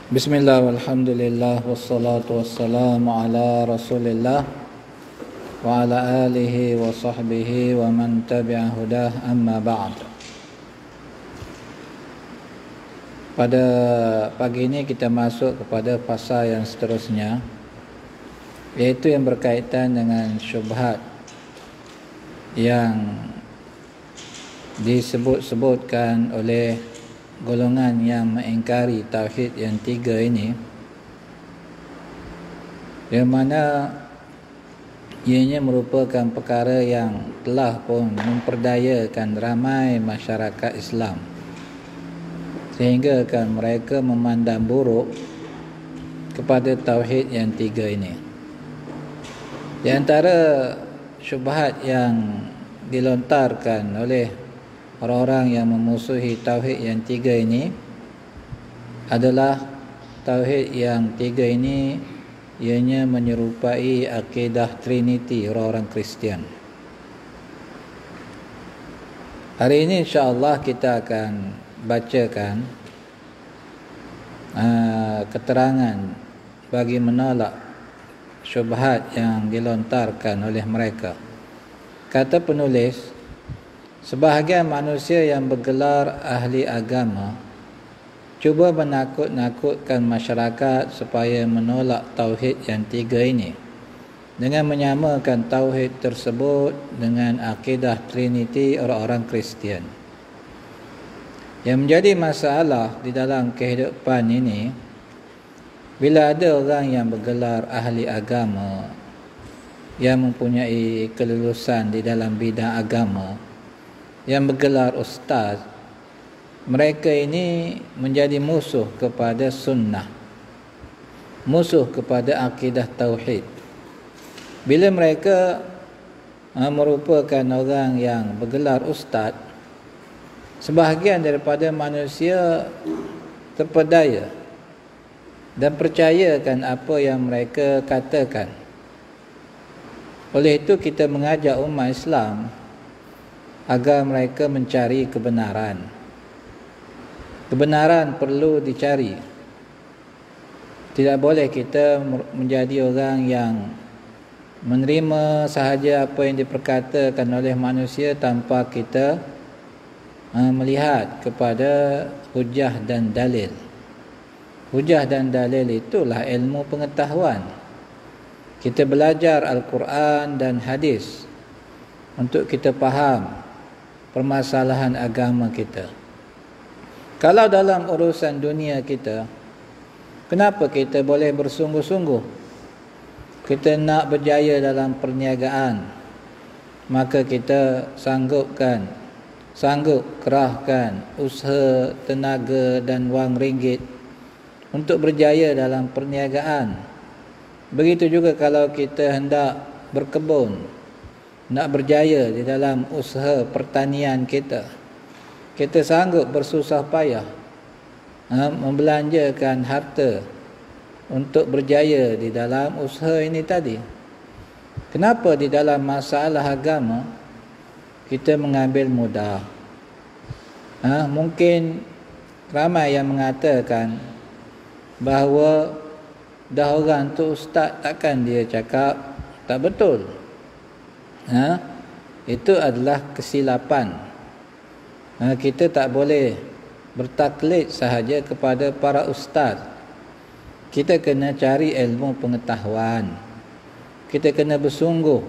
Bismillah walhamdulillah wassalatu wassalamu ala rasulillah wa ala alihi wa sahbihi wa man tabi'a hudah amma ba'd. Pada pagi ini kita masuk kepada fasa yang seterusnya, iaitu yang berkaitan dengan syubhat yang disebut-sebutkan oleh golongan yang mengingkari tauhid yang tiga ini, yang mana ianya merupakan perkara yang telah pun memperdayakan ramai masyarakat Islam, sehingga kan mereka memandang buruk kepada tauhid yang tiga ini. Di antara syubhat yang dilontarkan oleh orang-orang yang memusuhi tauhid yang tiga ini adalah tauhid yang tiga ini ianya menyerupai akidah Trinity orang-orang Kristian. Hari ini insya-Allah kita akan bacakan keterangan bagi menolak syubhat yang dilontarkan oleh mereka. Kata penulis, sebahagian manusia yang bergelar ahli agama cuba menakut-nakutkan masyarakat supaya menolak tauhid yang tiga ini dengan menyamakan tauhid tersebut dengan akidah Trinity orang-orang Kristian. Yang menjadi masalah di dalam kehidupan ini, bila ada orang yang bergelar ahli agama, yang mempunyai kelulusan di dalam bidang agama, yang bergelar ustaz, mereka ini menjadi musuh kepada sunnah, musuh kepada akidah tauhid. Bila mereka merupakan orang yang bergelar ustaz, sebahagian daripada manusia terpedaya dan percayakan apa yang mereka katakan. Oleh itu kita mengajak umat Islam agar mereka mencari kebenaran. Kebenaran perlu dicari. Tidak boleh kita menjadi orang yang menerima sahaja apa yang diperkatakan oleh manusia tanpa kita melihat kepada hujah dan dalil. Hujah dan dalil itulah ilmu pengetahuan. Kita belajar Al-Quran dan hadis untuk kita faham permasalahan agama kita. Kalau dalam urusan dunia kita, kenapa kita boleh bersungguh-sungguh? Kita nak berjaya dalam perniagaan, maka kita sanggup kerahkan usaha, tenaga dan wang ringgit untuk berjaya dalam perniagaan. Begitu juga kalau kita hendak berkebun, nak berjaya di dalam usaha pertanian kita, kita sanggup bersusah payah membelanjakan harta untuk berjaya di dalam usaha ini tadi. Kenapa di dalam masalah agama kita mengambil mudah? Mungkin ramai yang mengatakan bahawa dah orang tu ustaz, takkan dia cakap tak betul. Itu adalah kesilapan. Kita tak boleh bertaklid sahaja kepada para ustaz. Kita kena cari ilmu pengetahuan. Kita kena bersungguh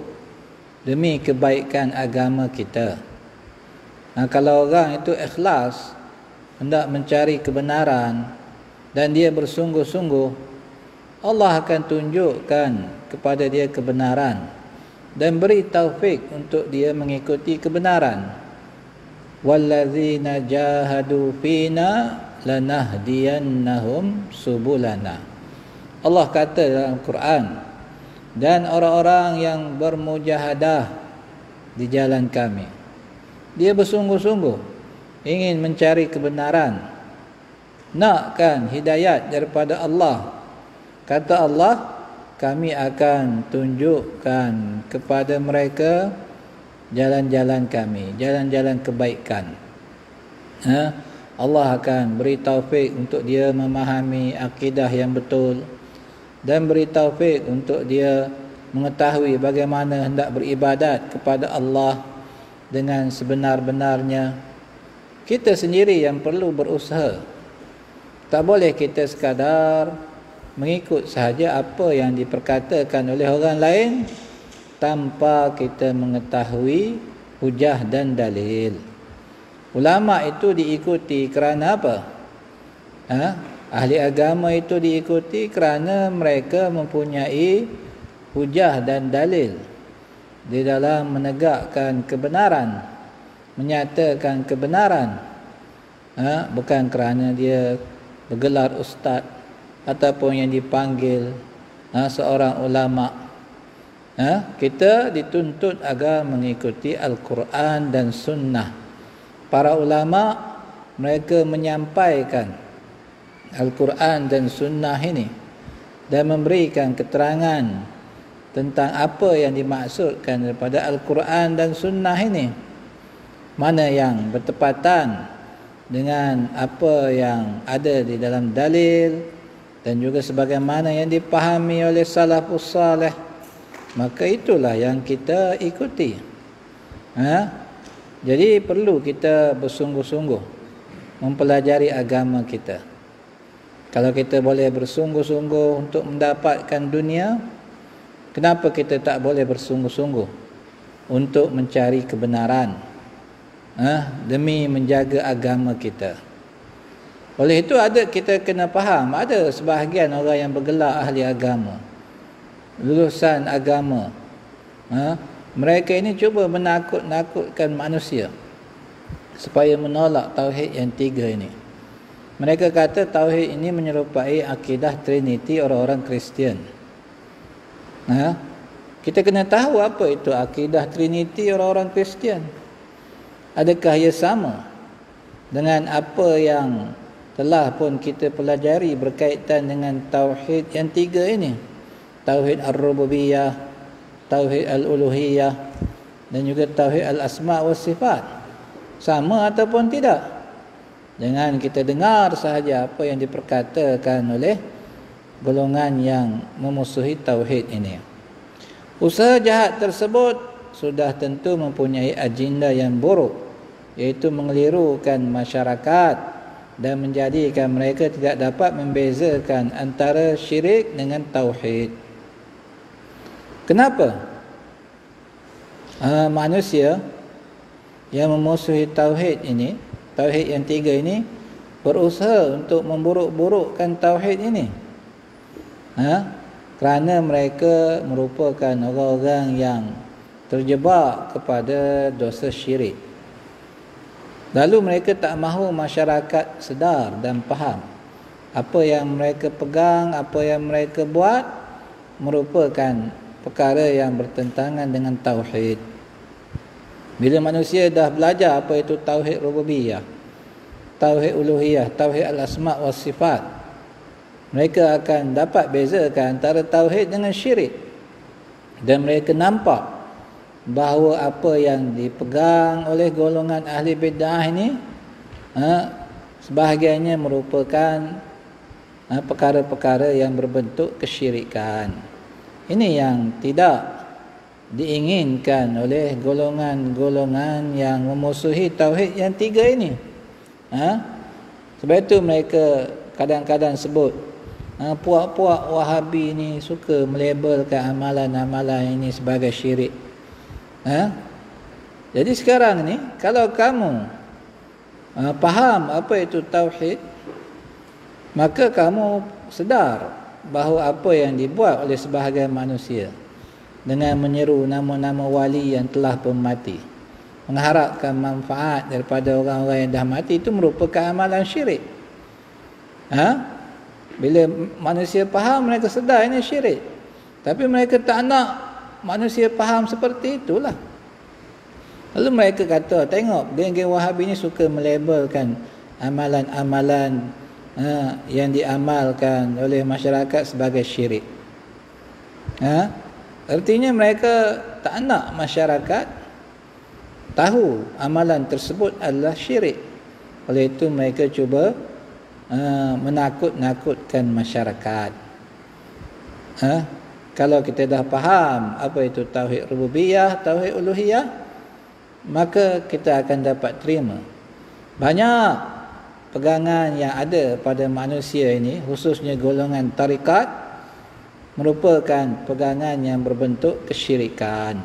demi kebaikan agama kita. Kalau orang itu ikhlas hendak mencari kebenaran dan dia bersungguh-sungguh, Allah akan tunjukkan kepada dia kebenaran dan beri taufik untuk dia mengikuti kebenaran. Wallazina jahadu fina lanahdiyannahum subulana. Allah kata dalam Quran, dan orang-orang yang bermujahadah di jalan kami, dia bersungguh-sungguh ingin mencari kebenaran, nakkan hidayat daripada Allah. Kata Allah, kami akan tunjukkan kepada mereka jalan-jalan kami, jalan-jalan kebaikan. Allah akan beri taufik untuk dia memahami akidah yang betul dan beri taufik untuk dia mengetahui bagaimana hendak beribadat kepada Allah dengan sebenar-benarnya. Kita sendiri yang perlu berusaha. Tak boleh kita sekadar mengikut sahaja apa yang diperkatakan oleh orang lain tanpa kita mengetahui hujah dan dalil. Ulama itu diikuti kerana apa? Ahli agama itu diikuti kerana mereka mempunyai hujah dan dalil di dalam menegakkan kebenaran, menyatakan kebenaran. Bukan kerana dia bergelar ustaz ataupun yang dipanggil seorang ulama. Kita dituntut agar mengikuti Al-Quran dan Sunnah. Para ulama mereka menyampaikan Al-Quran dan Sunnah ini dan memberikan keterangan tentang apa yang dimaksudkan daripada Al-Quran dan Sunnah ini, mana yang bertepatan dengan apa yang ada di dalam dalil dan juga sebagaimana yang dipahami oleh salafus salih, maka itulah yang kita ikuti. Jadi perlu kita bersungguh-sungguh mempelajari agama kita. Kalau kita boleh bersungguh-sungguh untuk mendapatkan dunia, kenapa kita tak boleh bersungguh-sungguh untuk mencari kebenaran demi menjaga agama kita? Oleh itu kita kena faham, ada sebahagian orang yang bergelar ahli agama, lulusan agama, mereka ini cuba menakut-nakutkan manusia supaya menolak tauhid yang tiga ini. Mereka kata tauhid ini menyerupai akidah Trinity orang-orang Kristian. Kita kena tahu apa itu akidah Trinity orang-orang Kristian. Adakah ia sama dengan apa yang telah pun kita pelajari berkaitan dengan tauhid yang tiga ini? Tauhid Ar-Rububiyah, Tauhid Al-Uluhiyah dan juga Tauhid Al-Asma' wa Sifat. Sama ataupun tidak? Jangan kita dengar sahaja apa yang diperkatakan oleh golongan yang memusuhi tauhid ini. Usaha jahat tersebut sudah tentu mempunyai agenda yang buruk, iaitu mengelirukan masyarakat dan menjadikan mereka tidak dapat membezakan antara syirik dengan tauhid. Kenapa manusia yang memusuhi tauhid ini, tauhid yang tiga ini, berusaha untuk memburuk-burukkan tauhid ini? Kerana mereka merupakan orang-orang yang terjebak kepada dosa syirik. Lalu mereka tak mahu masyarakat sedar dan faham apa yang mereka pegang, apa yang mereka buat merupakan perkara yang bertentangan dengan tauhid. Bila manusia dah belajar apa itu tauhid rububiyah, tauhid uluhiyah, tauhid al-asma' wa sifat, mereka akan dapat bezakan antara tauhid dengan syirik. Dan mereka nampak bahawa apa yang dipegang oleh golongan ahli bid'ah ini sebahagiannya merupakan perkara-perkara yang berbentuk kesyirikan. Ini yang tidak diinginkan oleh golongan-golongan yang memusuhi tauhid yang tiga ini. Sebab itu mereka kadang-kadang sebut puak-puak Wahabi ni suka melabelkan amalan-amalan ini sebagai syirik. Jadi sekarang ni kalau kamu faham apa itu tauhid, maka kamu sedar bahawa apa yang dibuat oleh sebahagian manusia dengan menyeru nama-nama wali yang telah pun mati, mengharapkan manfaat daripada orang-orang yang dah mati, itu merupakan amalan syirik. Bila manusia faham, mereka sedar ini syirik. Tapi mereka tak nak manusia faham seperti itulah. Lalu mereka kata, tengok geng-geng Wahabi ni suka melabelkan amalan-amalan yang diamalkan oleh masyarakat sebagai syirik. Artinya mereka tak nak masyarakat tahu amalan tersebut adalah syirik. Oleh itu mereka cuba menakut-nakutkan masyarakat. Kalau kita dah faham apa itu tauhid rububiyah, tauhid uluhiyah, maka kita akan dapat terima banyak pegangan yang ada pada manusia ini, khususnya golongan tarikat, merupakan pegangan yang berbentuk kesyirikan.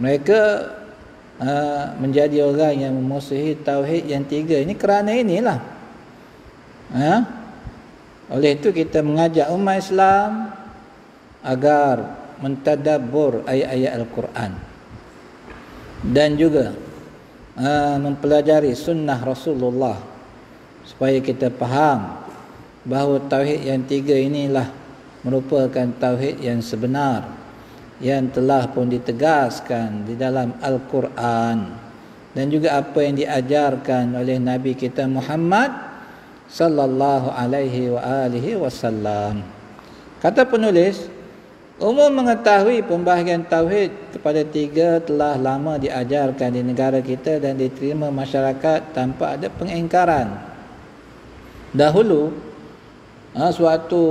Mereka menjadi orang yang memusuhi tauhid yang tiga ini kerana inilah. Oleh itu kita mengajak umat Islam agar mentadabbur ayat-ayat Al-Quran dan juga mempelajari sunnah Rasulullah supaya kita faham bahawa tauhid yang tiga inilah merupakan tauhid yang sebenar, yang telah pun ditegaskan di dalam Al-Quran dan juga apa yang diajarkan oleh Nabi kita Muhammad sallallahu alaihi wa alihi wasallam. Kata penulis, umum mengetahui pembahagian tauhid kepada tiga telah lama diajarkan di negara kita dan diterima masyarakat tanpa ada pengingkaran. Dahulu, suatu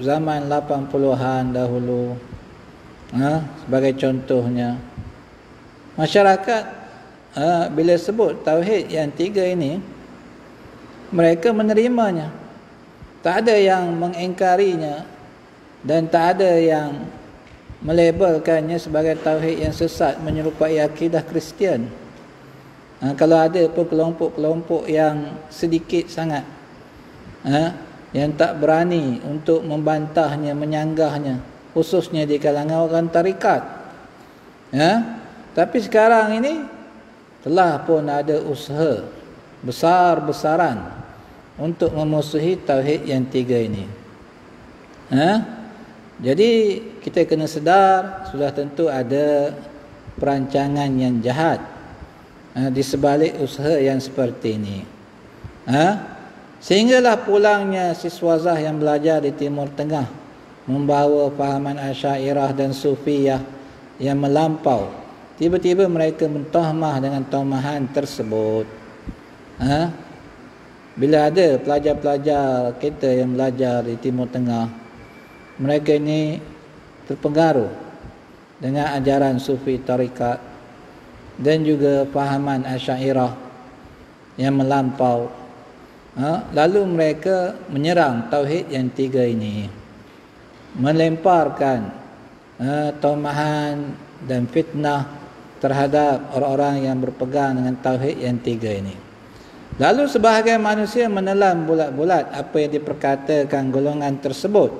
zaman 80-an dahulu, sebagai contohnya, masyarakat bila sebut tauhid yang tiga ini, mereka menerimanya, tak ada yang mengingkarinya dan tak ada yang melabelkannya sebagai tauhid yang sesat menyerupai akidah Kristian. Kalau ada pun kelompok-kelompok yang sedikit sangat yang tak berani untuk membantahnya, menyanggahnya, khususnya di kalangan orang tarikat. Tapi sekarang ini telah pun ada usaha besar-besaran untuk memusuhi tauhid yang tiga ini. Jadi kita kena sedar, sudah tentu ada perancangan yang jahat di sebalik usaha yang seperti ini. Sehinggalah pulangnya siswazah yang belajar di Timur Tengah membawa fahaman Asy'ariyah dan Sufiyah yang melampau. Tiba-tiba mereka mentahmah dengan tomahan tersebut. Bila ada pelajar-pelajar kita yang belajar di Timur Tengah, mereka ini terpengaruh dengan ajaran Sufi tarikat dan juga fahaman Asy'ariyah yang melampau. Lalu mereka menyerang tauhid yang tiga ini, melemparkan tomahan dan fitnah terhadap orang-orang yang berpegang dengan tauhid yang tiga ini. Lalu sebahagian manusia menelan bulat-bulat apa yang diperkatakan golongan tersebut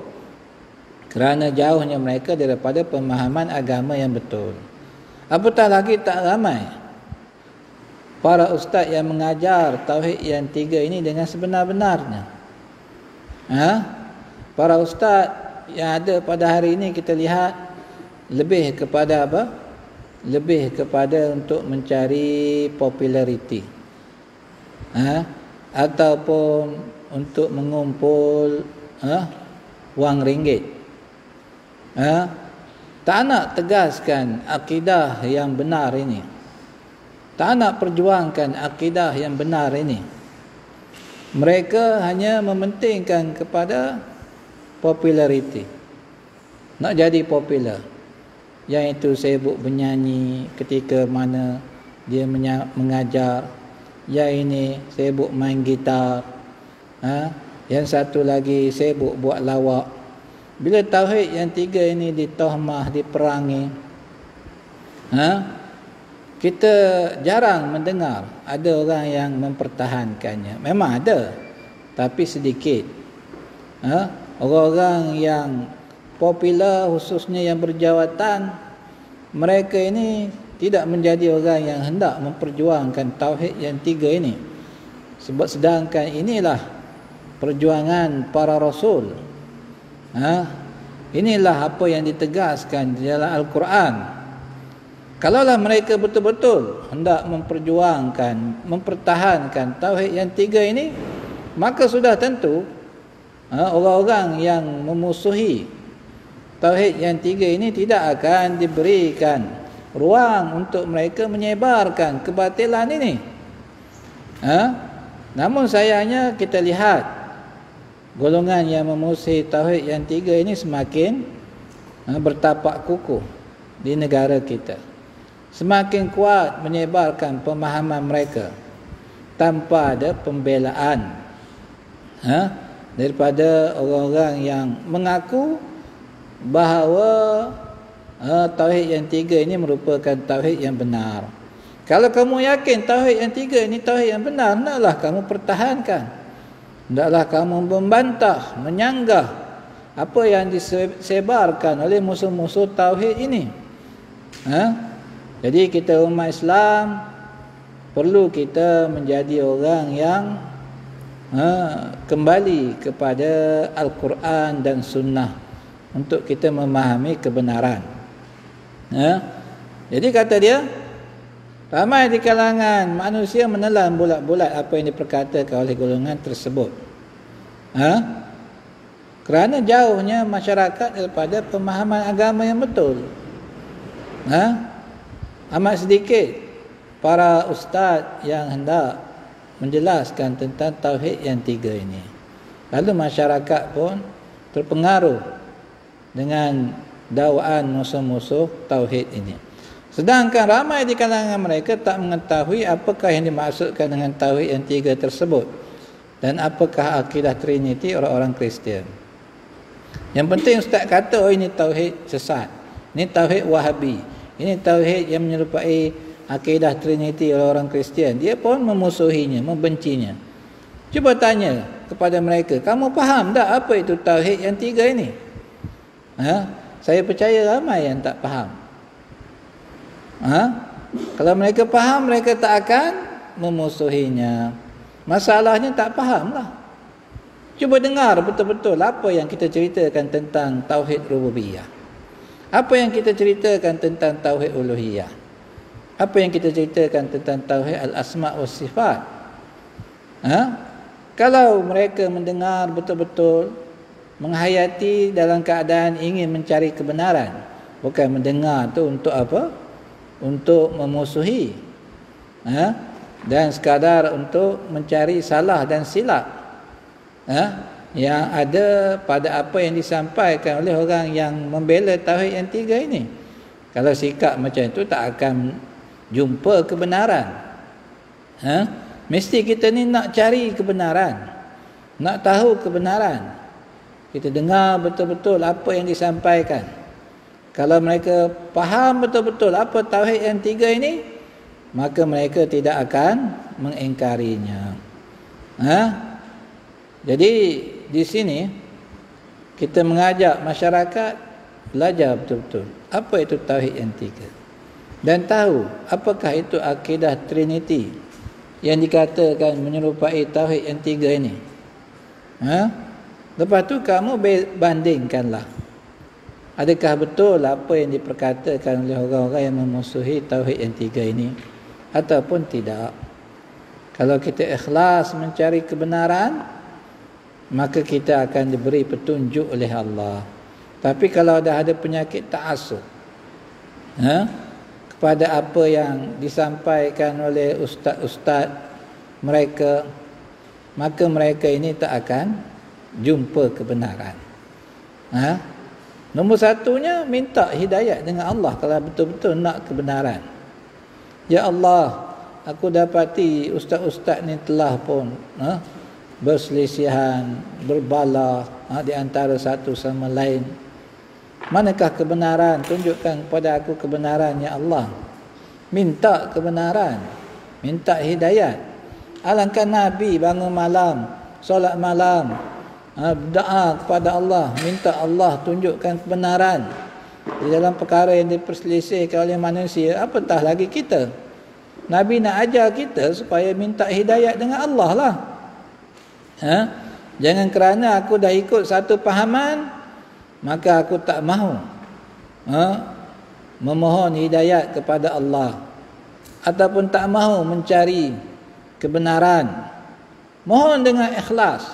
kerana jauhnya mereka daripada pemahaman agama yang betul. Apatah lagi tak ramai para ustaz yang mengajar tauhid yang tiga ini dengan sebenar-benarnya. Para ustaz yang ada pada hari ini kita lihat lebih kepada apa? Lebih kepada untuk mencari populariti, ataupun untuk mengumpul wang ringgit. Tak nak tegaskan akidah yang benar ini, tak nak perjuangkan akidah yang benar ini. Mereka hanya mementingkan kepada populariti, nak jadi popular. Yang itu sibuk bernyanyi ketika mana dia mengajar, yang ini sibuk main gitar, yang satu lagi sibuk buat lawak. Bila tauhid yang tiga ini ditahmah, diperangi, kita jarang mendengar ada orang yang mempertahankannya. Memang ada, tapi sedikit. Orang-orang yang popular, khususnya yang berjawatan, mereka ini tidak menjadi orang yang hendak memperjuangkan tauhid yang tiga ini. Sebab sedangkan inilah perjuangan para rasul. Inilah apa yang ditegaskan di dalam Al-Quran. Kalaulah mereka betul-betul hendak memperjuangkan, mempertahankan tauhid yang tiga ini, maka sudah tentu orang-orang yang memusuhi tauhid yang tiga ini tidak akan diberikan ruang untuk mereka menyebarkan kebatilan ini. Namun sayangnya kita lihat golongan yang memusuhi tauhid yang tiga ini semakin bertapak kukuh di negara kita. Semakin kuat menyebarkan pemahaman mereka tanpa ada pembelaan daripada orang-orang yang mengaku bahawa tauhid yang tiga ini merupakan tauhid yang benar. Kalau kamu yakin tauhid yang tiga ini tauhid yang benar, hendaklah kamu pertahankan. Hendaklah kamu membantah, menyanggah apa yang disebarkan oleh musuh-musuh tauhid ini. Jadi kita umat Islam perlu kita menjadi orang yang kembali kepada Al-Quran dan Sunnah untuk kita memahami kebenaran. Jadi kata dia, ramai di kalangan manusia menelan bulat-bulat apa yang diperkatakan oleh golongan tersebut. Kerana jauhnya masyarakat daripada pemahaman agama yang betul. Amat sedikit para ustaz yang hendak menjelaskan tentang tauhid yang tiga ini. Lalu masyarakat pun terpengaruh dengan dakwaan musuh-musuh tauhid ini. Sedangkan ramai di kalangan mereka tak mengetahui apakah yang dimaksudkan dengan tauhid yang tiga tersebut dan apakah akidah Trinity orang-orang Kristian. Yang penting ustaz kata, oh ini tauhid sesat, ini tauhid Wahabi, ini tauhid yang menyerupai akidah Trinity orang-orang Kristian. Dia pun memusuhinya, membencinya. Cuba tanya kepada mereka, kamu faham tak apa itu tauhid yang tiga ini? Saya percaya ramai yang tak faham. Kalau mereka faham, mereka tak akan memusuhinya. Masalahnya tak fahamlah. Cuba dengar betul-betul apa yang kita ceritakan tentang tauhid rububiyah. Apa yang kita ceritakan tentang tauhid uluhiyah. Apa yang kita ceritakan tentang tauhid al-asma' wa sifat. Kalau mereka mendengar betul-betul, menghayati dalam keadaan ingin mencari kebenaran, bukan mendengar tu untuk apa? Untuk memusuhi, dan sekadar untuk mencari salah dan silap yang ada pada apa yang disampaikan oleh orang yang membela tauhid yang tiga ini. Kalau sikap macam itu tak akan jumpa kebenaran. Mesti kita ni nak cari kebenaran, nak tahu kebenaran. Kita dengar betul-betul apa yang disampaikan. Kalau mereka faham betul-betul apa tauhid yang tiga ini, maka mereka tidak akan mengingkarinya. Jadi di sini kita mengajak masyarakat belajar betul-betul apa itu tauhid yang tiga dan tahu apakah itu akidah Trinity yang dikatakan menyerupai tauhid yang tiga ini. Lepas tu kamu bandingkanlah, adakah betul apa yang diperkatakan oleh orang-orang yang memusuhi tauhid yang tiga ini ataupun tidak. Kalau kita ikhlas mencari kebenaran, maka kita akan diberi petunjuk oleh Allah. Tapi kalau dah ada penyakit ta'assub kepada apa yang disampaikan oleh ustaz-ustaz mereka, maka mereka ini tak akan jumpa kebenaran. Nombor satunya, minta hidayat dengan Allah kalau betul-betul nak kebenaran. Ya Allah, aku dapati ustaz-ustaz ni telah pun berselisihan, berbala di antara satu sama lain. Manakah kebenaran? Tunjukkan kepada aku kebenaran, ya Allah. Minta kebenaran, minta hidayat. Alangkah Nabi bangun malam, solat malam, berdoa kepada Allah, minta Allah tunjukkan kebenaran di dalam perkara yang diperselisihkan oleh manusia. Apatah lagi kita. Nabi nak ajar kita supaya minta hidayat dengan Allah lah. Jangan kerana aku dah ikut satu pahaman, maka aku tak mahu memohon hidayat kepada Allah, ataupun tak mahu mencari kebenaran. Mohon dengan ikhlas,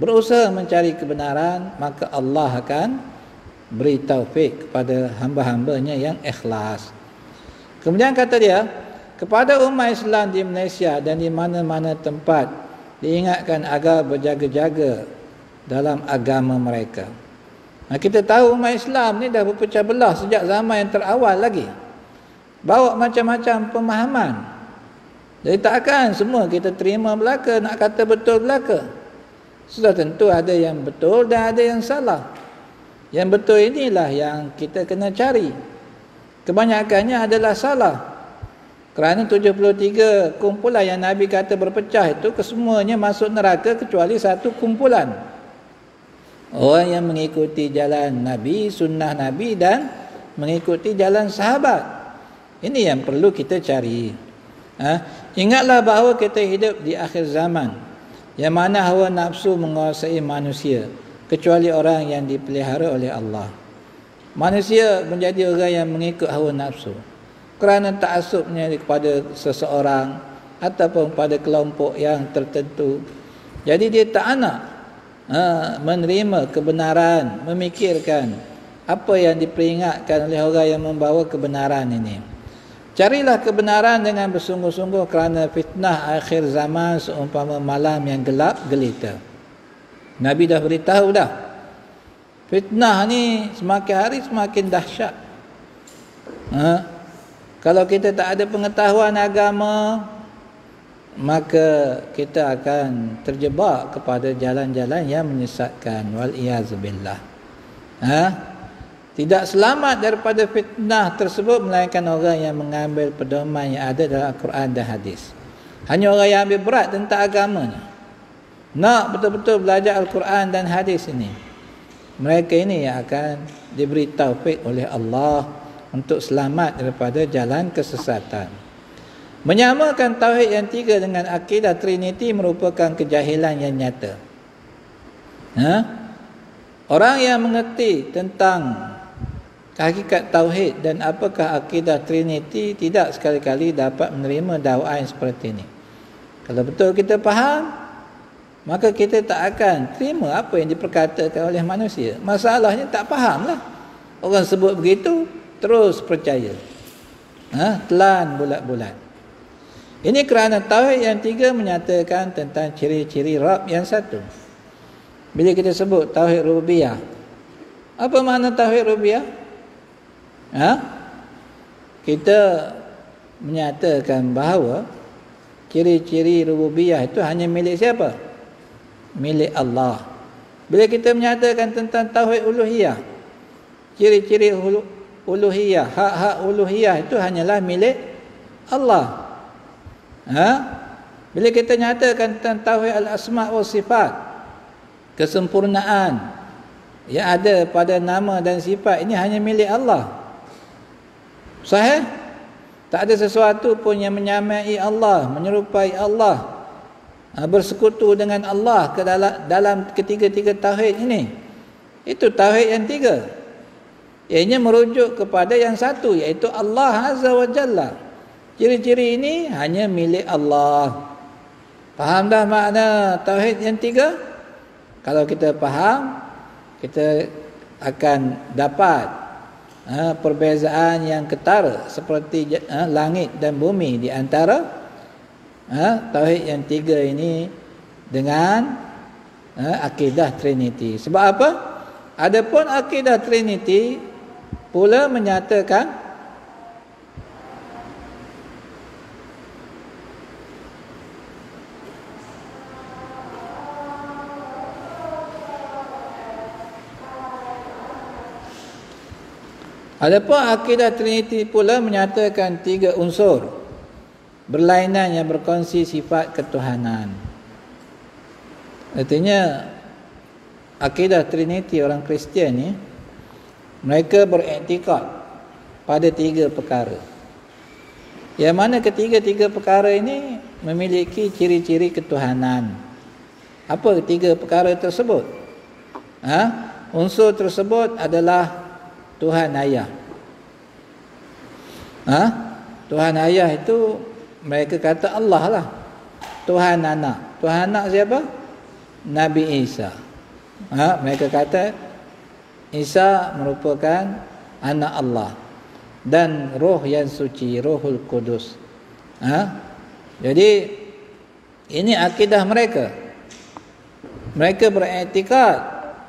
berusaha mencari kebenaran, maka Allah akan beri taufik kepada hamba-hambanya yang ikhlas. Kemudian kata dia, kepada umat Islam di Malaysia dan di mana-mana tempat diingatkan agar berjaga-jaga dalam agama mereka. Kita tahu umat Islam ni dah berpecah belah sejak zaman yang terawal lagi. Bawa macam-macam pemahaman. Jadi takkan semua kita terima belaka, nak kata betul belaka. Sudah tentu ada yang betul dan ada yang salah. Yang betul inilah yang kita kena cari. Kebanyakannya adalah salah. Kerana 73 kumpulan yang Nabi kata berpecah itu, kesemuanya masuk neraka kecuali satu kumpulan. Orang yang mengikuti jalan Nabi, sunnah Nabi dan mengikuti jalan sahabat. Ini yang perlu kita cari. Ingatlah bahawa kita hidup di akhir zaman, yang mana hawa nafsu menguasai manusia, kecuali orang yang dipelihara oleh Allah. Manusia menjadi orang yang mengikut hawa nafsu kerana ta'assubnya kepada seseorang ataupun pada kelompok yang tertentu. Jadi dia tak nak menerima kebenaran, memikirkan apa yang diperingatkan oleh orang yang membawa kebenaran ini. Carilah kebenaran dengan bersungguh-sungguh kerana fitnah akhir zaman seumpama malam yang gelap gelita. Nabi dah beritahu dah. Fitnah ni semakin hari semakin dahsyat. Kalau kita tak ada pengetahuan agama, maka kita akan terjebak kepada jalan-jalan yang menyesatkan. Wal-iyazubillah. Tidak selamat daripada fitnah tersebut melainkan orang yang mengambil pedoman yang ada dalam Al-Quran dan hadis. Hanya orang yang ambil berat tentang agamanya, nak betul-betul belajar Al-Quran dan hadis ini, mereka ini yang akan diberi taufik oleh Allah untuk selamat daripada jalan kesesatan. Menyamakan tauhid yang tiga dengan akidah Trinity merupakan kejahilan yang nyata. Orang yang mengerti tentang hakikat tauhid dan apakah akidah Trinity tidak sekali-kali dapat menerima dakwaan seperti ini. Kalau betul kita faham, maka kita tak akan terima apa yang diperkatakan oleh manusia. Masalahnya tak fahamlah. Orang sebut begitu, terus percaya. Telan bulat-bulat. Ini kerana tauhid yang tiga menyatakan tentang ciri-ciri Rabb yang satu. Bila kita sebut tauhid rububiyah, apa makna tauhid rububiyah? Kita menyatakan bahawa ciri-ciri rububiyah itu hanya milik siapa? Milik Allah. Bila kita menyatakan tentang tauhid uluhiyah, ciri-ciri uluhiyah, hak-hak uluhiyah itu hanyalah milik Allah. Bila kita nyatakan tentang tauhid al-asma' wa sifat, kesempurnaan yang ada pada nama dan sifat ini hanya milik Allah. Sahih? Tak ada sesuatu pun yang menyamai Allah, menyerupai Allah, bersekutu dengan Allah ke dalam ketiga-tiga tauhid ini. Itu tauhid yang tiga. Ianya merujuk kepada yang satu, iaitu Allah Azza wa Jalla. Ciri-ciri ini hanya milik Allah. Faham dah makna tauhid yang tiga? Kalau kita faham, kita akan dapat perbezaan yang ketara seperti langit dan bumi di antara tauhid yang tiga ini dengan akidah Trinity. Sebab apa? Adapun akidah Trinity pula menyatakan tiga unsur berlainan yang berkongsi sifat ketuhanan. Artinya akidah Trinity orang Kristian ni, mereka beriktikad pada tiga perkara. Yang mana ketiga-tiga perkara ini memiliki ciri-ciri ketuhanan. Apa ketiga perkara tersebut? Unsur tersebut adalah Tuhan Ayah. Tuhan Ayah itu mereka kata Allah lah. Tuhan Anak. Tuhan Anak siapa? Nabi Isa. Mereka kata Isa merupakan anak Allah. Dan roh yang suci, Rohul Kudus. Jadi ini akidah mereka. Mereka berektikad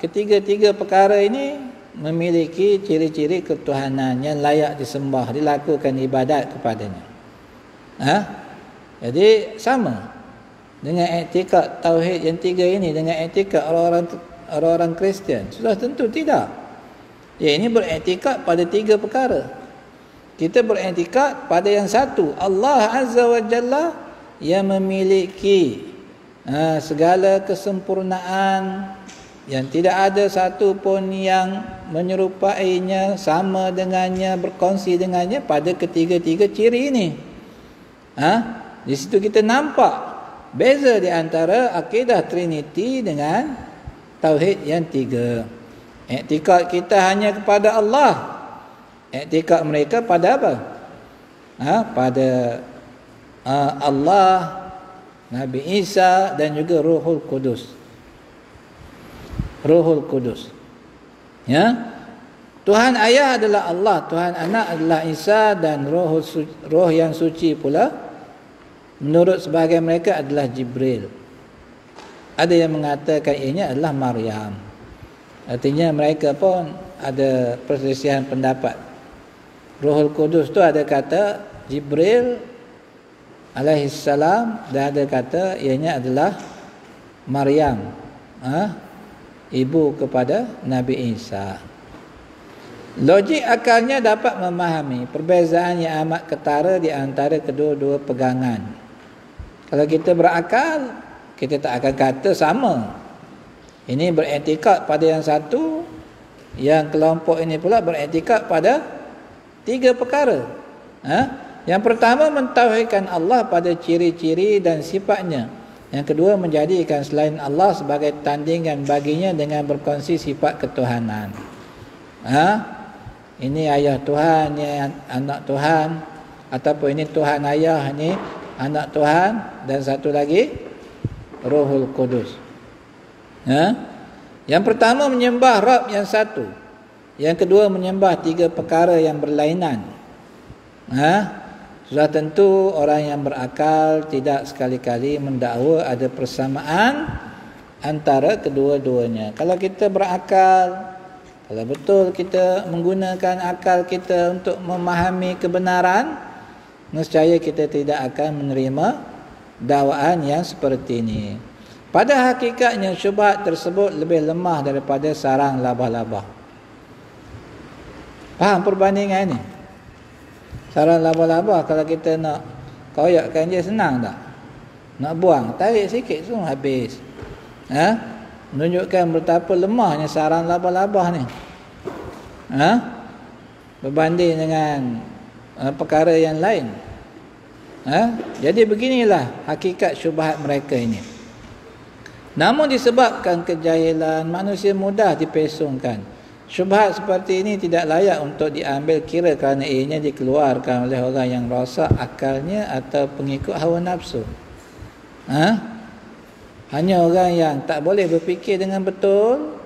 ketiga-tiga perkara ini memiliki ciri-ciri ketuhanan yang layak disembah, dilakukan ibadat kepadanya. Jadi sama dengan iktikad tauhid yang tiga ini dengan iktikad orang-orang Kristian. Sudah tentu tidak. Ini beriktikad pada tiga perkara. Kita beriktikad pada yang satu, Allah Azza wa Jalla yang memiliki segala kesempurnaan, yang tidak ada satu pun yang menyerupainya, sama dengannya, berkongsi dengannya pada ketiga-tiga ciri ini. Di situ kita nampak beza di antara akidah Trinity dengan tauhid yang tiga. Iktikad kita hanya kepada Allah. Iktikad mereka pada apa? Pada Allah, Nabi Isa dan juga Ruhul Kudus. Ruhul Kudus. Tuhan ayah adalah Allah, Tuhan anak adalah Isa, dan roh yang suci pula menurut sebahagian mereka adalah Jibril. Ada yang mengatakan ianya adalah Maryam. Artinya mereka pun ada perselisihan pendapat. Ruhul Kudus tu ada kata Jibril alaihissalam, dan ada kata ianya adalah Maryam, ibu kepada Nabi Isa. Logik akalnya dapat memahami perbezaan yang amat ketara di antara kedua-dua pegangan. Kalau kita berakal, kita tak akan kata sama. Ini beriktikad pada yang satu, yang kelompok ini pula beriktikad pada tiga perkara. Yang pertama, mentauhidkan Allah pada ciri-ciri dan sifatnya. Yang kedua, menjadikan selain Allah sebagai tandingan baginya dengan berkongsi sifat ketuhanan. Ini ayah Tuhan, ini anak Tuhan, ataupun ini Tuhan ayah, ini anak Tuhan, dan satu lagi Ruhul Kudus. Yang pertama menyembah Rabb yang satu. Yang kedua menyembah tiga perkara yang berlainan. Sudah tentu orang yang berakal tidak sekali-kali mendakwa ada persamaan antara kedua-duanya. Kalau kita berakal, kalau betul kita menggunakan akal kita untuk memahami kebenaran, nescaya kita tidak akan menerima dakwaan yang seperti ini. Pada hakikatnya syubhat tersebut lebih lemah daripada sarang laba-laba. Faham perbandingan ini? Sarang laba-laba kalau kita nak koyakkan dia senang tak? Nak buang, tarik sikit semua habis. Menunjukkan betapa lemahnya sarang laba-laba ni. Berbanding dengan perkara yang lain. Jadi beginilah hakikat syubhat mereka ini. Namun disebabkan kejahilan, manusia mudah dipesongkan. Syubhat seperti ini tidak layak untuk diambil kira kerana ianya dikeluarkan oleh orang yang rosak akalnya atau pengikut hawa nafsu. Hanya orang yang tak boleh berfikir dengan betul,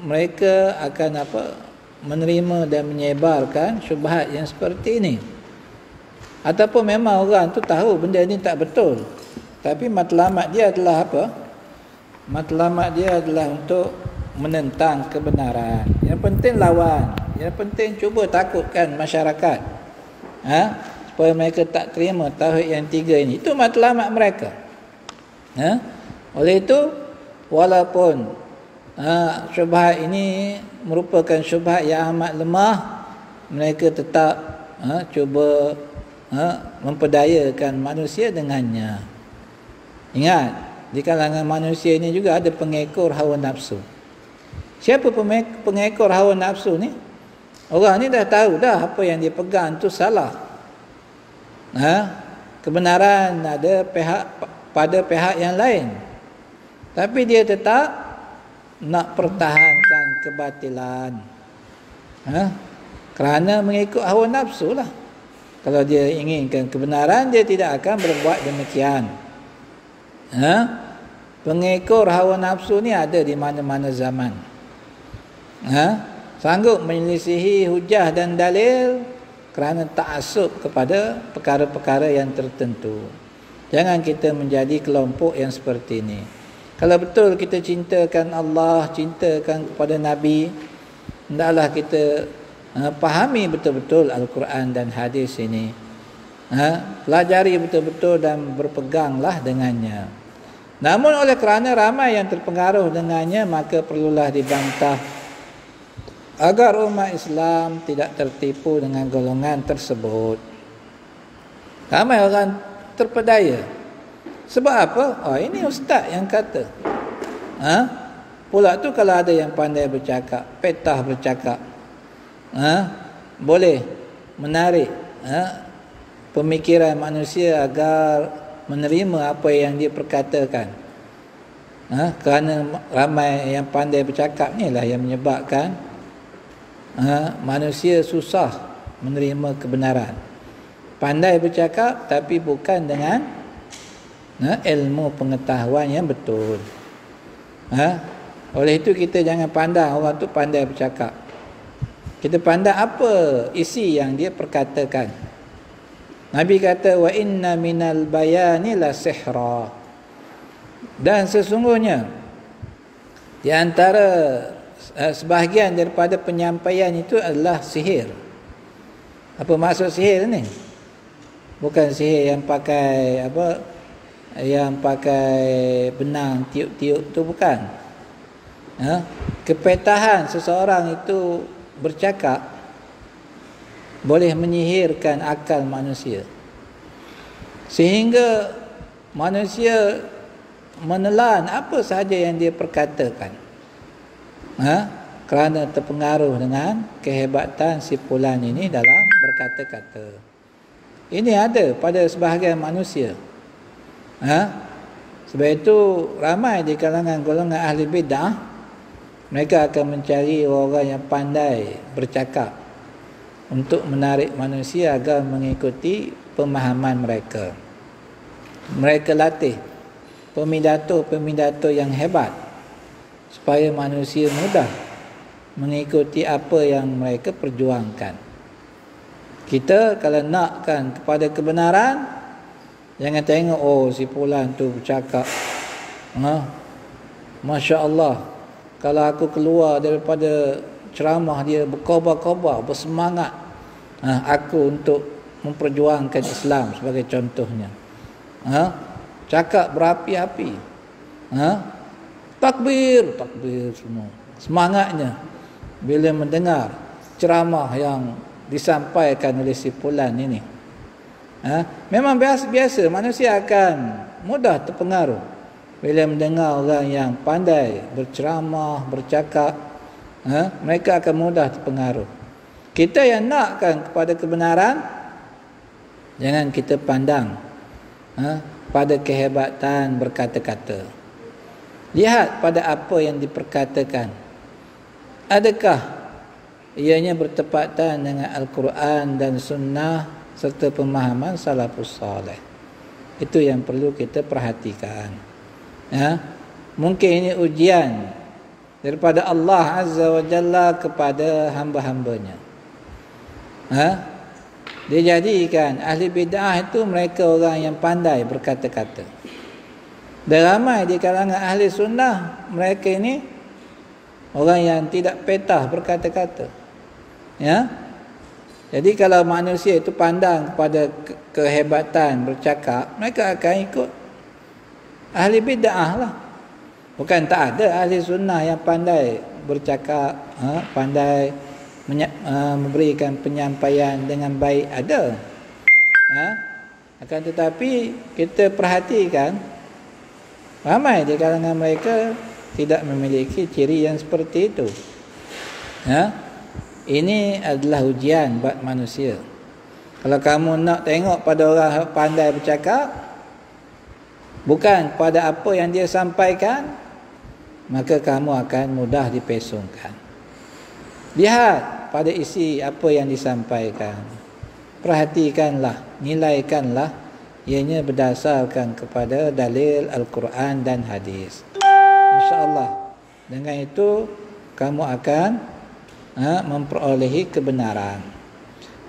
mereka akan menerima dan menyebarkan syubhat yang seperti ini. Ataupun memang orang tu tahu benda ni tak betul, tapi matlamat dia adalah apa? Matlamat dia adalah untuk menentang kebenaran. Yang penting lawan, yang penting cuba takutkan masyarakat, supaya mereka tak terima tauhid yang tiga ini. Itu matlamat mereka. Oleh itu, walaupun syubhat ini merupakan syubhat yang amat lemah, mereka tetap cuba memperdayakan manusia dengannya. Ingat, di kalangan manusia ini juga ada pengekor hawa nafsu. Siapa pengekor hawa nafsu ni? Orang ni dah tahu dah apa yang dia pegang tu salah. Kebenaran ada pada pihak yang lain, tapi dia tetap nak pertahankan kebatilan. Kerana mengikut hawa nafsu lah. Kalau dia inginkan kebenaran, dia tidak akan berbuat demikian. Pengekor hawa nafsu ni ada di mana-mana zaman. Sanggup menyelisihi hujah dan dalil kerana ta'assub kepada perkara-perkara yang tertentu. Jangan kita menjadi kelompok yang seperti ini. Kalau betul kita cintakan Allah, cintakan kepada Nabi, hendaklah kita fahami betul-betul Al-Quran dan hadis ini. Pelajari betul-betul dan berpeganglah dengannya. Namun oleh kerana ramai yang terpengaruh dengannya, maka perlulah dibantah agar umat Islam tidak tertipu dengan golongan tersebut. Ramai orang terpedaya. Sebab apa? Oh, ini ustaz yang kata. Pula tu kalau ada yang pandai bercakap, petah bercakap, boleh menarik pemikiran manusia agar menerima apa yang dia perkatakan. Kerana ramai yang pandai bercakap ni lah yang menyebabkan manusia susah menerima kebenaran. Pandai bercakap tapi bukan dengan ilmu pengetahuan yang betul. Oleh itu kita jangan pandang orang tu pandai bercakap. Kita pandang apa isi yang dia perkatakan. Nabi kata wa inna minal bayani la sihra. Dan sesungguhnya di antara sebahagian daripada penyampaian itu adalah sihir. Apa maksud sihir ni? Bukan sihir yang pakai yang pakai benang tiup-tiup tu, bukan. Kepetahan seseorang itu bercakap boleh menyihirkan akal manusia, sehingga manusia menelan apa sahaja yang dia perkatakan, kerana terpengaruh dengan kehebatan si fulan ini dalam berkata-kata. Ini ada pada sebahagian manusia. Sebab itu ramai di kalangan golongan ahli bid'ah, mereka akan mencari orang yang pandai bercakap untuk menarik manusia agar mengikuti pemahaman mereka. Mereka latih pemindato-pemindato yang hebat supaya manusia mudah mengikuti apa yang mereka perjuangkan. Kita kalau nakkan kepada kebenaran, jangan tengok si fulan tu bercakap, Masya Allah, kalau aku keluar daripada ceramah dia berkobar-kobar, bersemangat aku untuk memperjuangkan Islam sebagai contohnya. Cakap berapi-api, takbir semua, semangatnya bila mendengar ceramah yang disampaikan oleh si fulan ini. Memang biasa manusia akan mudah terpengaruh bila mendengar orang yang pandai berceramah, bercakap. Mereka akan mudah terpengaruh. Kita yang nakkan kepada kebenaran, jangan kita pandang pada kehebatan berkata-kata. Lihat pada apa yang diperkatakan. Adakah ianya bertepatan dengan Al-Quran dan Sunnah serta pemahaman salafus salih? Itu yang perlu kita perhatikan. Mungkin ini ujian daripada Allah Azza wa Jalla kepada hamba-hambanya. Dia jadikan ahli bid'ah itu mereka orang yang pandai berkata-kata. Dan ramai di kalangan ahli sunnah, mereka ini orang yang tidak petah berkata-kata. Jadi kalau manusia itu pandang kepada kehebatan bercakap, mereka akan ikut ahli bid'ah lah. Bukan tak ada ahli sunnah yang pandai bercakap, pandai memberikan penyampaian dengan baik, ada. Akan tetapi kita perhatikan, ramai di kalangan mereka tidak memiliki ciri yang seperti itu. Ini adalah ujian buat manusia. Kalau kamu nak tengok pada orang pandai bercakap, bukan pada apa yang dia sampaikan, maka kamu akan mudah dipesongkan. Lihat pada isi apa yang disampaikan. Perhatikanlah, nilaikanlah, ianya berdasarkan kepada dalil Al-Quran dan hadis. InsyaAllah dengan itu kamu akan memperolehi kebenaran.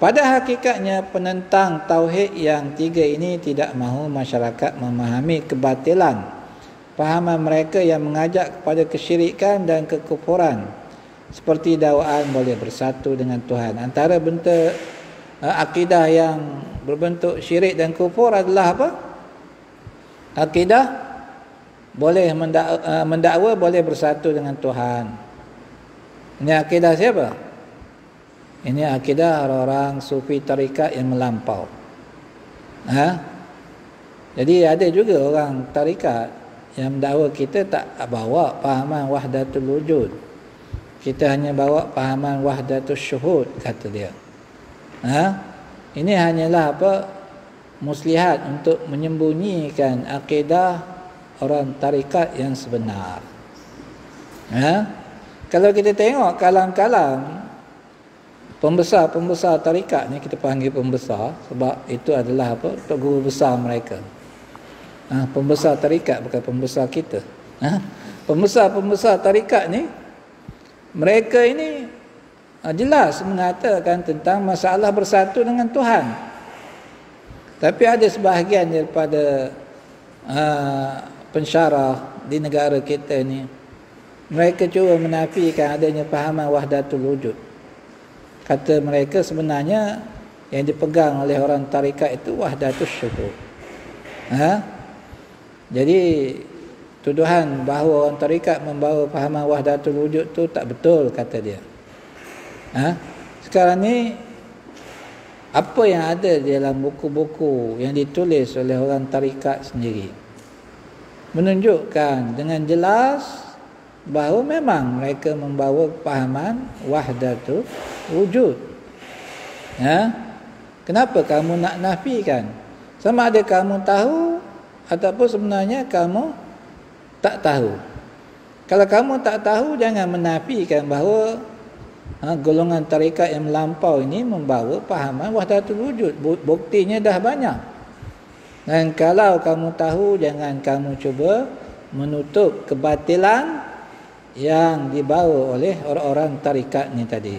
Pada hakikatnya penentang tauhid yang tiga ini tidak mahu masyarakat memahami kebatilan fahaman mereka yang mengajak kepada kesyirikan dan kekufuran, seperti dakwaan boleh bersatu dengan Tuhan. Antara bentuk akidah yang berbentuk syirik dan kufur adalah apa? Akidah boleh mendakwa boleh bersatu dengan Tuhan. Ini akidah siapa? Ini akidah orang-orang sufi tarikat yang melampau. Jadi ada juga orang tarikat yang mendakwa kita tak bawa pahaman wahdatul wujud. Kita hanya bawa pahaman wahdatul syuhud, kata dia. Ini hanyalah muslihat untuk menyembunyikan akidah orang tarikat yang sebenar. Kalau kita tengok kalang-kalang pembesar-pembesar tarikat ni, kita panggil pembesar sebab itu adalah guru besar mereka. Pembesar tarikat, bukan pembesar kita. Pembesar-pembesar tarikat ni, mereka ini jelas mengatakan tentang masalah bersatu dengan Tuhan. Tapi ada sebahagian daripada pensyarah di negara kita ni, mereka cuba menafikan adanya pahaman wahdatul wujud. Kata mereka sebenarnya yang dipegang oleh orang tarikat itu wahdatul syuhud. Jadi tuduhan bahawa orang tarikat membawa pahaman wahdatul wujud tu tak betul, kata dia. Sekarang ni apa yang ada di dalam buku-buku yang ditulis oleh orang tarikat sendiri menunjukkan dengan jelas bahawa memang mereka membawa pahaman wahdatul wujud. Kenapa kamu nak nafikan? Sama ada kamu tahu ataupun sebenarnya kamu tak tahu. Kalau kamu tak tahu, jangan menafikan bahawa golongan tarikat yang melampau ini membawa pahaman wahdatul wujud. Buktinya dah banyak. Dan kalau kamu tahu, jangan kamu cuba menutup kebatilan yang dibawa oleh orang-orang tarikat ni tadi.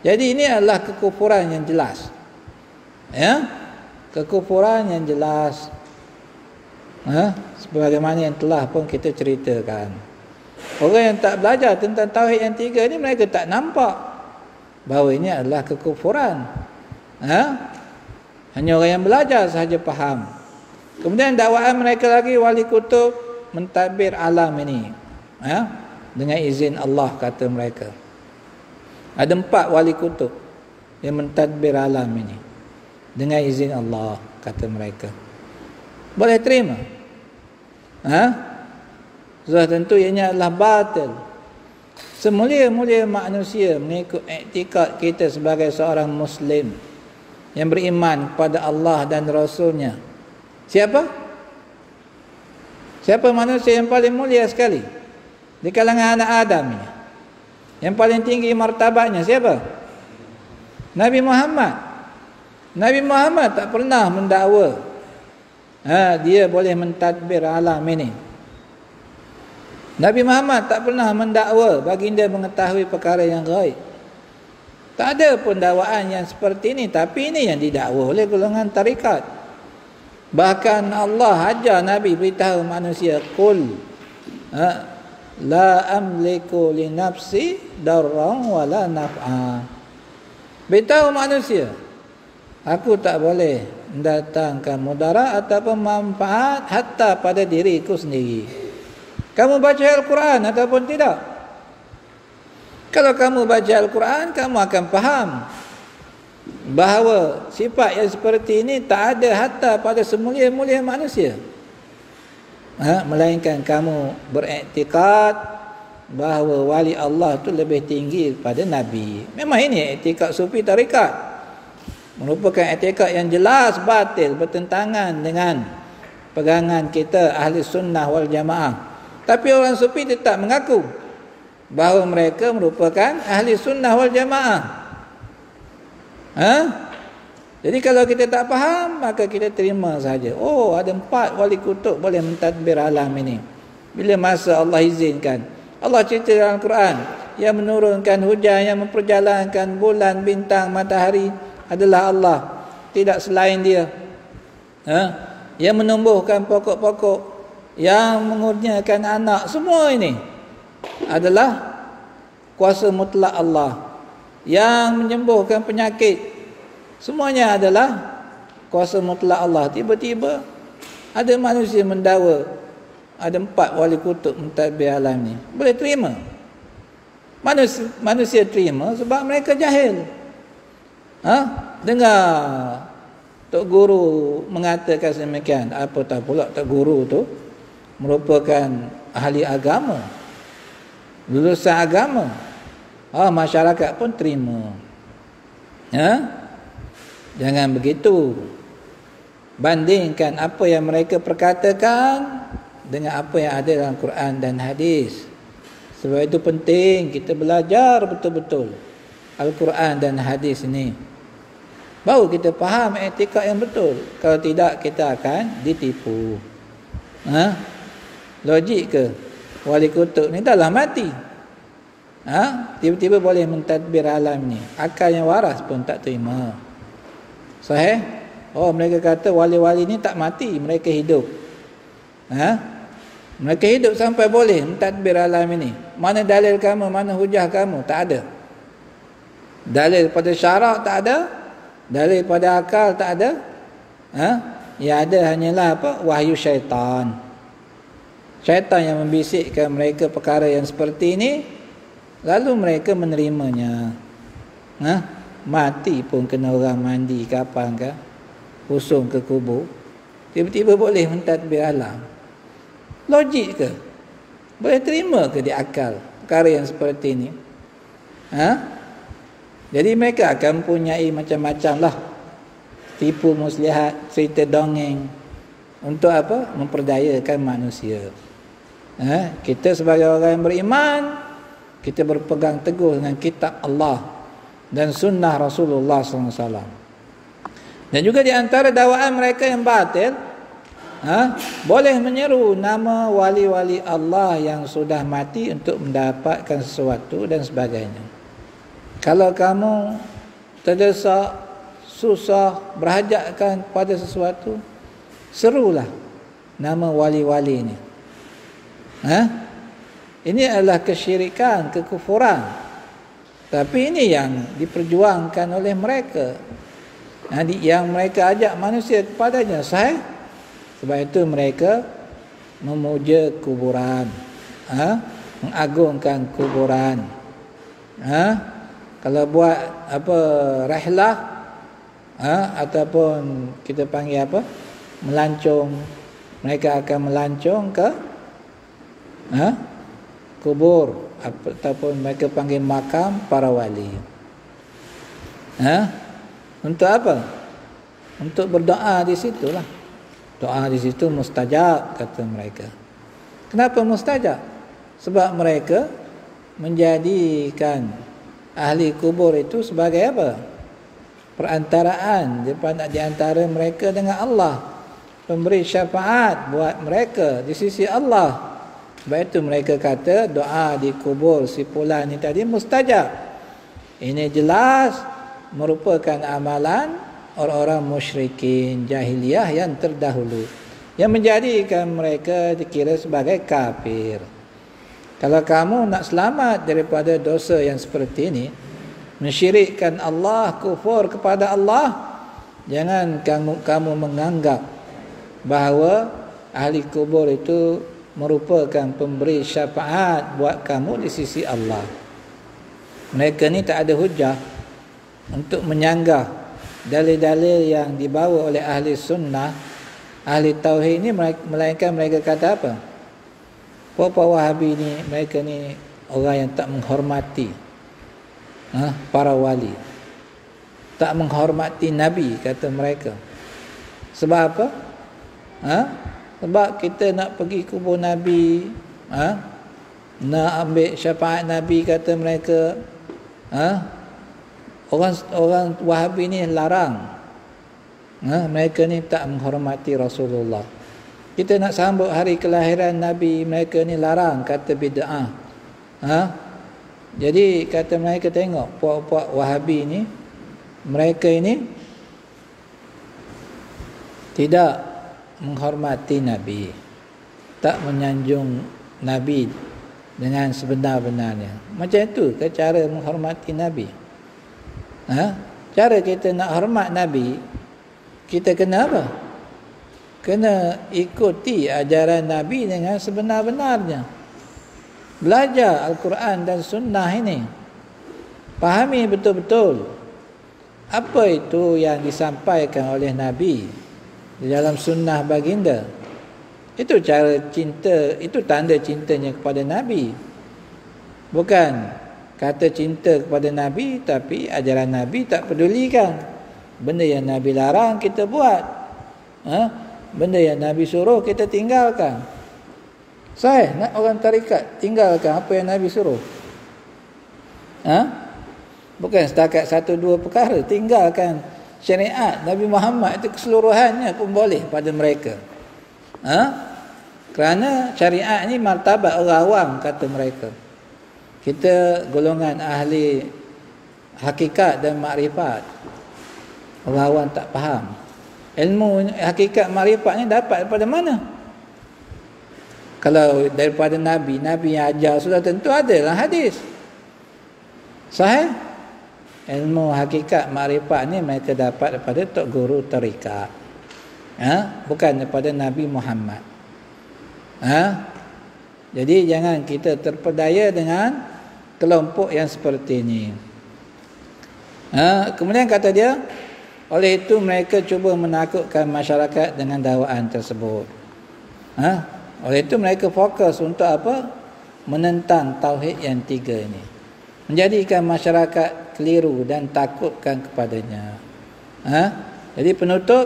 Jadi ini adalah kekufuran yang jelas. Kekufuran yang jelas. Sebagaimana yang telah pun kita ceritakan. Orang yang tak belajar tentang tauhid yang tiga ni, mereka tak nampak bahawa ini adalah kekufuran. Hanya orang yang belajar sahaja faham. Kemudian dakwaan mereka lagi, wali kutub mentadbir alam ini dengan izin Allah, kata mereka. Ada 4 wali kutub yang mentadbir alam ini dengan izin Allah, kata mereka. Boleh terima? Sudah tentu ianya adalah batil. Semulia-mulia manusia mengikut iktikad kita sebagai seorang Muslim yang beriman kepada Allah dan Rasulnya. Siapa? Siapa manusia yang paling mulia sekali di kalangan anak Adam ni? Yang paling tinggi martabatnya siapa? Nabi Muhammad. Nabi Muhammad tak pernah mendakwa dia boleh mentadbir alam ini. Nabi Muhammad tak pernah mendakwa baginda mengetahui perkara yang gaib. Tak ada pun dakwaan yang seperti ini. Tapi ini yang didakwa oleh golongan tarikat. Bahkan Allah ajar Nabi beritahu manusia, qul la amliku li nafsi darran wala naf'a. Beritahu manusia, aku tak boleh mendatangkan mudarat ataupun manfaat hatta pada diriku sendiri. Kamu baca Al-Quran ataupun tidak? Kalau kamu baca Al-Quran, kamu akan faham bahawa sifat yang seperti ini tak ada hatta pada semulia-mulia manusia. Melainkan kamu beriktikad bahawa wali Allah itu lebih tinggi daripada Nabi. Memang ini iktikad sufi tarikat, merupakan iktikad yang jelas batil, bertentangan dengan pegangan kita ahli sunnah wal jamaah. Tapi orang sufi tetap mengaku bahawa mereka merupakan ahli sunnah wal jamaah. Jadi kalau kita tak faham, maka kita terima saja. Oh, ada 4 wali kutub boleh mentadbir alam ini. Bila masa Allah izinkan. Allah cerita dalam Quran yang menurunkan hujan, yang memperjalankan bulan, bintang, matahari. adalah Allah, tidak selain dia. Yang menumbuhkan pokok-pokok, yang mengurniakan anak, semua ini adalah kuasa mutlak Allah. Yang menyembuhkan penyakit, semuanya adalah kuasa mutlak Allah. Tiba-tiba ada manusia mendakwa ada 4 wali kutub mentadbir alam ni. Boleh terima? Manusia terima sebab mereka jahil. Dengar Tok Guru mengatakan demikian. Apa tahu pula Tok Guru tu merupakan ahli agama, lulusan agama. Masyarakat pun terima. Jangan begitu. Bandingkan apa yang mereka perkatakan dengan apa yang ada dalam Quran dan hadis. Sebab itu penting kita belajar betul-betul Al-Quran dan hadis ini, baru kita faham etika yang betul. Kalau tidak, kita akan ditipu. Logik ke? Wali kutub ni dah lah mati. Tiba-tiba boleh mentadbir alam ni. Akal yang waras pun tak terima. Sahih? Mereka kata wali-wali ni tak mati, mereka hidup. Mereka hidup sampai boleh mentadbir alam ini. Mana dalil kamu, mana hujah kamu? Tak ada. Dalil pada syarak tak ada, dalil pada akal tak ada. Yang ada hanyalah apa? Wahyu syaitan. Syaitan yang membisikkan mereka perkara yang seperti ini, lalu mereka menerimanya. Mati pun kena orang mandi kapan ke, usung ke kubur, tiba-tiba boleh mentadbir alam. Logik ke? Boleh terima ke di akal perkara yang seperti ini? Jadi mereka akan mempunyai macam-macam lah tipu muslihat, cerita dongeng. Untuk apa? Memperdayakan manusia. Kita sebagai orang yang beriman, kita berpegang teguh dengan kitab Allah dan sunnah Rasulullah SAW. Dan juga di antara dakwaan mereka yang batil, boleh menyeru nama wali-wali Allah yang sudah mati untuk mendapatkan sesuatu dan sebagainya. Kalau kamu terdesak, susah, berhajatkan pada sesuatu, serulah nama wali-wali ini. Ini adalah kesyirikan, kekufuran. Tapi ini yang diperjuangkan oleh mereka. Yang mereka ajak manusia kepadanya. Sahih? Sebab itu mereka memuja kuburan, mengagungkan kuburan. Kalau buat apa rihlah, ataupun kita panggil apa, melancong, mereka akan melancong ke kubur, ataupun mereka panggil makam para wali. Untuk apa? Untuk berdoa di situlah. Doa di situ mustajab, kata mereka. Kenapa mustajab? Sebab mereka menjadikan ahli kubur itu sebagai apa? Perantaraan di antara mereka dengan Allah, pemberi syafaat buat mereka di sisi Allah. Sebab itu mereka kata doa di kubur si fulan ni tadi mustajab. Ini jelas merupakan amalan orang-orang musyrikin jahiliyah yang terdahulu, yang menjadikan mereka dikira sebagai kafir. Kalau kamu nak selamat daripada dosa yang seperti ini, mensyirikkan Allah, kufur kepada Allah, jangan kamu menganggap bahawa ahli kubur itu merupakan pemberi syafaat buat kamu di sisi Allah. Mereka ni tak ada hujah untuk menyanggah dalil-dalil yang dibawa oleh ahli sunnah, ahli tauhid ni, melainkan mereka kata apa? Puak-puak Wahabi ni, mereka ni orang yang tak menghormati para wali, tak menghormati Nabi, kata mereka. Sebab apa? Sebab kita nak pergi kubur Nabi, nak ambil syafaat Nabi, kata mereka. Orang Wahabi ni larang. Mereka ni tak menghormati Rasulullah. Kita nak sambut hari kelahiran Nabi, mereka ni larang, kata bid'ah. Jadi kata mereka, tengok puak-puak Wahabi ni mereka ini tidak menghormati Nabi, tak menyanjung Nabi dengan sebenar-benarnya. Macam itu ke cara menghormati Nabi? Cara kita nak hormat Nabi, kita kena apa? Kena ikuti ajaran Nabi dengan sebenar-benarnya. Belajar Al-Quran dan Sunnah ini, fahami betul-betul apa itu yang disampaikan oleh Nabi di dalam Sunnah baginda. Itu cara cinta, itu tanda cintanya kepada Nabi. Bukan kata cinta kepada Nabi tapi ajaran Nabi tak pedulikan. Benda yang Nabi larang kita buat, benda yang Nabi suruh kita tinggalkan. Saya nak orang tarikat tinggalkan apa yang Nabi suruh? Bukan setakat satu dua perkara, tinggalkan syariat Nabi Muhammad itu keseluruhannya pun boleh pada mereka. Kerana syariat ni martabat orang awam, kata mereka. Kita golongan ahli hakikat dan makrifat. Orang awam tak faham. Ilmu hakikat makrifat ni dapat daripada mana? Kalau daripada Nabi yang ajar sudah tentu ada dalam hadis. Sahih? Ilmu hakikat makrifat ni mereka dapat daripada tok guru tarikat. Bukan daripada Nabi Muhammad. Jadi jangan kita terpedaya dengan kelompok yang seperti ini. Kemudian kata dia, oleh itu mereka cuba menakutkan masyarakat dengan dakwaan tersebut. Oleh itu mereka fokus untuk apa? Menentang tauhid yang tiga ini, menjadikan masyarakat keliru dan takutkan kepadanya. Jadi penutup,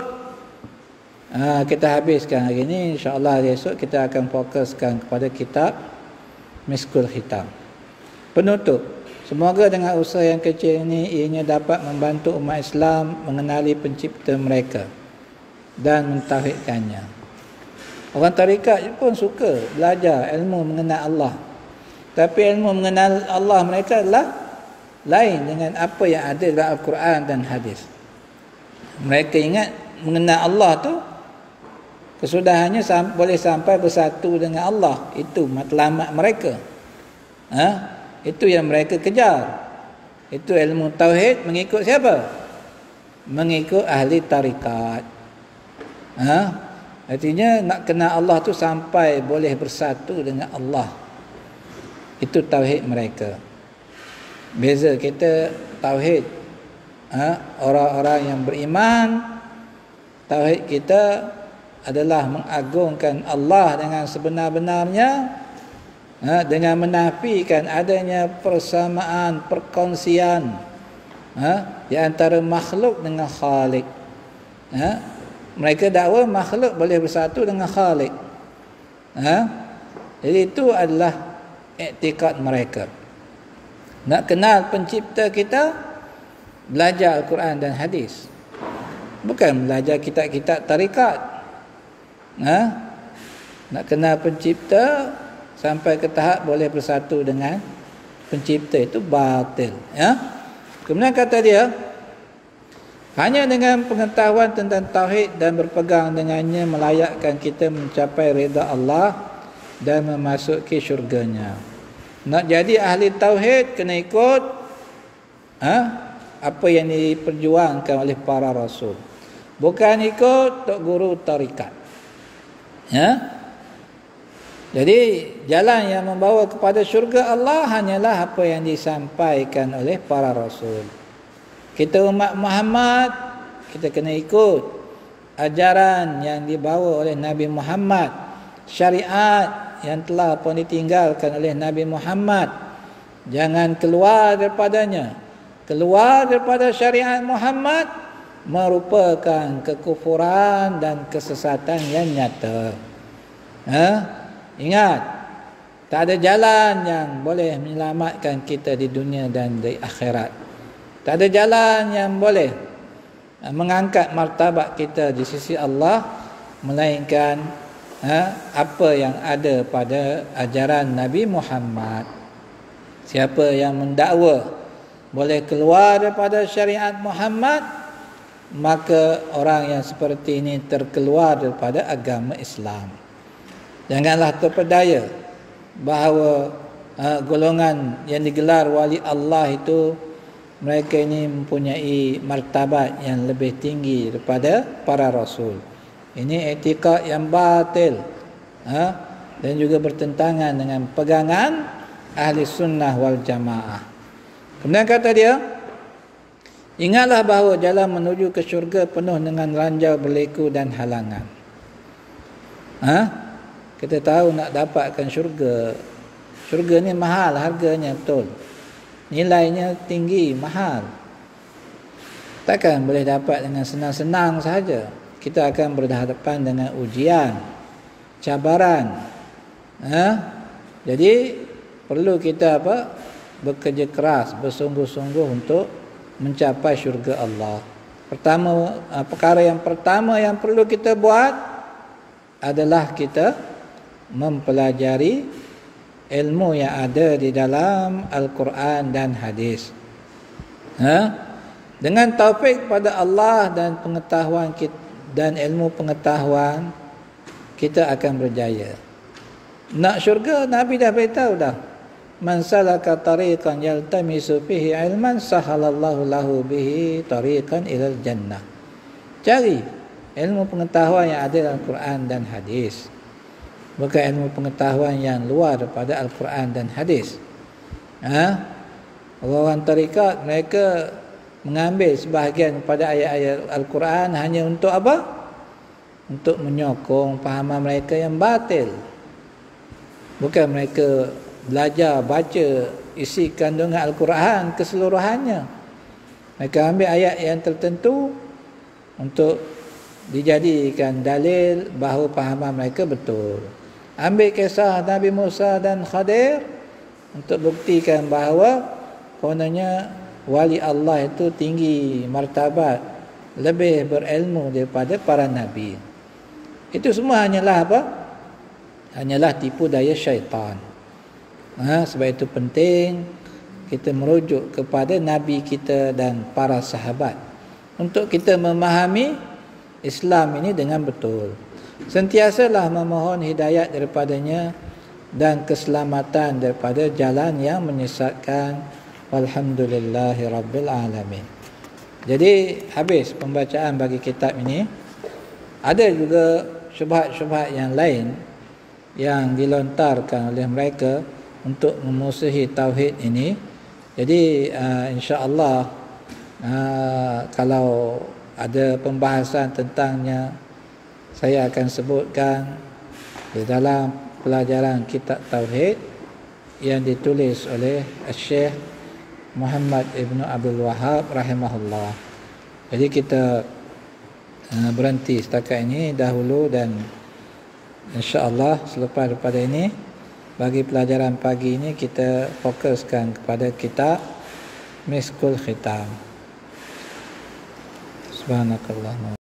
kita habiskan hari ini. InsyaAllah esok kita akan fokuskan kepada kitab Miskul Khitam. Penutup, semoga dengan usaha yang kecil ini ianya dapat membantu umat Islam mengenali pencipta mereka dan mentauhidkannya. Orang tarikat pun suka belajar ilmu mengenal Allah, tapi ilmu mengenal Allah mereka adalah lain dengan apa yang ada dalam Al-Quran dan hadis. Mereka ingat mengenal Allah tu kesudahannya boleh sampai bersatu dengan Allah. Itu matlamat mereka. Itu yang mereka kejar. Itu ilmu tauhid mengikut siapa? Mengikut ahli tarikat. Artinya nak kenal Allah tu sampai boleh bersatu dengan Allah. Itu tauhid mereka. Beza kita tauhid, orang-orang yang beriman, tauhid kita adalah mengagungkan Allah dengan sebenar-benarnya, dengan menafikan adanya persamaan, perkongsian di antara makhluk dengan Khalik. Mereka dakwa makhluk boleh bersatu dengan Khalik. Jadi itu adalah iktikad mereka. Nak kenal pencipta kita, belajar Al-Quran dan hadis. Bukan belajar kitab-kitab tarikat. Nak kenal pencipta sampai ke tahap boleh bersatu dengan pencipta, itu batil. Kemudian kata dia, hanya dengan pengetahuan tentang tauhid dan berpegang dengannya melayakkan kita mencapai redha Allah dan memasuki syurganya. Nak jadi ahli tauhid kena ikut apa yang diperjuangkan oleh para rasul, bukan ikut tok guru tarikat. Jadi jalan yang membawa kepada syurga Allah hanyalah apa yang disampaikan oleh para rasul. Kita umat Muhammad, kita kena ikut ajaran yang dibawa oleh Nabi Muhammad, syariat yang telah pun ditinggalkan oleh Nabi Muhammad. Jangan keluar daripadanya. Keluar daripada syariat Muhammad merupakan kekufuran dan kesesatan yang nyata. Ingat, tak ada jalan yang boleh menyelamatkan kita di dunia dan di akhirat. Tak ada jalan yang boleh mengangkat martabat kita di sisi Allah melainkan apa yang ada pada ajaran Nabi Muhammad. Siapa yang mendakwa boleh keluar daripada syariat Muhammad, maka orang yang seperti ini terkeluar daripada agama Islam. Janganlah terpedaya bahawa golongan yang digelar wali Allah itu, mereka ini mempunyai martabat yang lebih tinggi daripada para rasul. Ini etika yang batil, dan juga bertentangan dengan pegangan ahli sunnah wal jamaah. Kemudian kata dia, ingatlah bahawa jalan menuju ke syurga penuh dengan ranjau berliku dan halangan. Kita tahu nak dapatkan syurga, syurga ni mahal harganya, betul. Nilainya tinggi, mahal. Takkan boleh dapat dengan senang-senang sahaja. Kita akan berhadapan dengan ujian, cabaran. Jadi perlu kita bekerja keras, bersungguh-sungguh untuk mencapai syurga Allah. Perkara yang pertama yang perlu kita buat adalah kita mempelajari ilmu yang ada di dalam Al-Quran dan hadis. Dengan taufik pada Allah dan pengetahuan kita, dan ilmu pengetahuan, kita akan berjaya. Nak syurga, Nabi dah beritahu dah. Man salaka tariqan yaltamisu fihi ilman sahalallahu lahu bihi tariqan ilal jannah. Cari ilmu pengetahuan yang ada dalam Al-Quran dan hadis, bukan ilmu pengetahuan yang luar daripada Al-Quran dan hadis. Orang tarikat, mereka mengambil sebahagian pada ayat-ayat Al-Quran hanya untuk apa? Untuk menyokong fahaman mereka yang batil. Bukan mereka belajar, baca isi kandungan Al-Quran keseluruhannya. Mereka ambil ayat yang tertentu untuk dijadikan dalil bahawa fahaman mereka betul. Ambil kisah Nabi Musa dan Khadir untuk buktikan bahawa kononnya wali Allah itu tinggi martabat, lebih berilmu daripada para nabi. Itu semua hanyalah apa? Hanyalah tipu daya syaitan. Sebab itu penting kita merujuk kepada Nabi kita dan para sahabat untuk kita memahami Islam ini dengan betul. Sentiasalah memohon hidayat daripadanya dan keselamatan daripada jalan yang menyesatkan. Walhamdulillahi Rabbil Alamin. Jadi habis pembacaan bagi kitab ini. Ada juga syubhat-syubhat yang lain yang dilontarkan oleh mereka untuk memusuhi tauhid ini. Jadi insya-Allah kalau ada pembahasan tentangnya, saya akan sebutkan di dalam pelajaran kitab tauhid yang ditulis oleh Syekh Muhammad Ibn Abdul Wahab rahimahullah. Jadi kita berhenti setakat ini dahulu, dan insya-Allah selepas daripada ini, bagi pelajaran pagi ini kita fokuskan kepada kitab Miskul Khitam. Subhanakallahumma